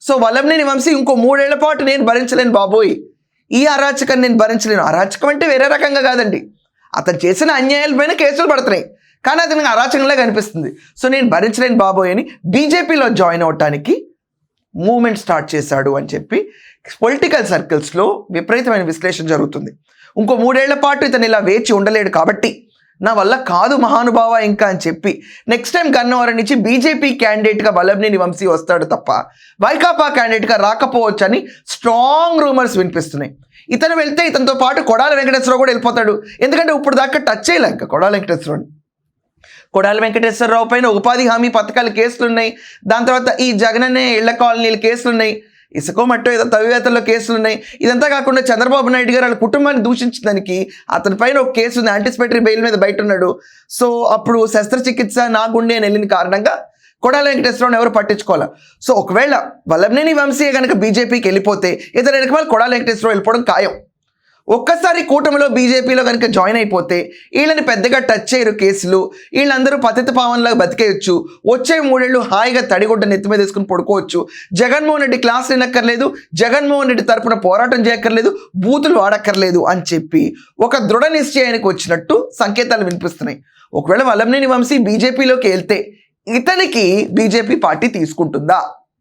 So Vallabhaneni Vamsi ఇంకో 3 ఏళ్ల పాటు నేను భరించలేను బాబోయ్, ఈ అరాచకాన్ని నేను భరించలేను. అరాచకం అంటే వేరే రకంగా కాదండి, అతను చేసిన అన్యాయాలపైన కేసులు పడుతున్నాయి, కానీ అతనికి అరాచకంలా కనిపిస్తుంది. సో నేను భరించలేను బాబోయ్ అని బీజేపీలో జాయిన్ అవటానికి మూవ్మెంట్ స్టార్ట్ చేశాడు అని చెప్పి పొలిటికల్ సర్కిల్స్లో విపరీతమైన విశ్లేషణ జరుగుతుంది. ఇంకో 3 ఏళ్ల పాటు ఇతను ఇలా వేచి ఉండలేడు కాబట్టి నా వల్ల కాదు మహానుభావ ఇంకా అని చెప్పి నెక్స్ట్ టైం గన్నవరం నుంచి బీజేపీ క్యాండిడేట్గా వల్లభనేని వంశీ వస్తాడు తప్ప వైకాపా క్యాండిడేట్గా రాకపోవచ్చు అని స్ట్రాంగ్ రూమర్స్ వినిపిస్తున్నాయి. ఇతను వెళ్తే ఇతనితో పాటు కొడాల వెంకటేశ్వరరావు కూడా వెళ్ళిపోతాడు. ఎందుకంటే ఇప్పుడు దాకా టచ్ చేయలేక కొడాల వెంకటేశ్వరరావు పైన ఉపాధి హామీ పథకాల కేసులు ఉన్నాయి. దాని తర్వాత ఈ జగననే ఇళ్ల కాలనీల కేసులు ఉన్నాయి, ఇసుకో మట్టో ఏదో తవ్వేతల్లో కేసులు ఉన్నాయి. ఇదంతా కాకుండా చంద్రబాబు నాయుడు గారు వాళ్ళ కుటుంబాన్ని దూషించడానికి అతని పైన ఒక కేసు ఉంది, యాంటిసిపేటరీ బెయిల్ మీద బయట ఉన్నాడు. సో అప్పుడు శస్త్రచికిత్స నా గుండె అని వెళ్ళిన కారణంగా కొడాల వెంకటేశ్వరరావుని ఎవరు పట్టించుకోవాలి. సో ఒకవేళ వల్లభనేని వంశీ కనుక బీజేపీకి వెళ్ళిపోతే ఇతర వెనక కొడాల వెంకటేశ్వరరావు వెళ్ళిపోవడం ఖాయం. ఒక్కసారి కూటమిలో బీజేపీలో కనుక జాయిన్ అయిపోతే వీళ్ళని పెద్దగా టచ్ చేయరు కేసులు, వీళ్ళందరూ పతిత పావనలాగా బతికేయచ్చు, వచ్చే 3 ఏళ్ళు హాయిగా తడిగుడ్డ నెత్తి మీద వేసుకుని పడుకోవచ్చు, జగన్మోహన్ రెడ్డి క్లాస్ వినక్కర్లేదు, జగన్మోహన్ రెడ్డి తరపున పోరాటం చేయక్కర్లేదు, బూతులు వాడక్కర్లేదు అని చెప్పి ఒక దృఢ నిశ్చయానికి వచ్చినట్టు సంకేతాలు వినిపిస్తున్నాయి. ఒకవేళ వల్లభనేని వంశీ బీజేపీలోకి వెళ్తే ఇతనికి బీజేపీ పార్టీ తీసుకుంటుందా?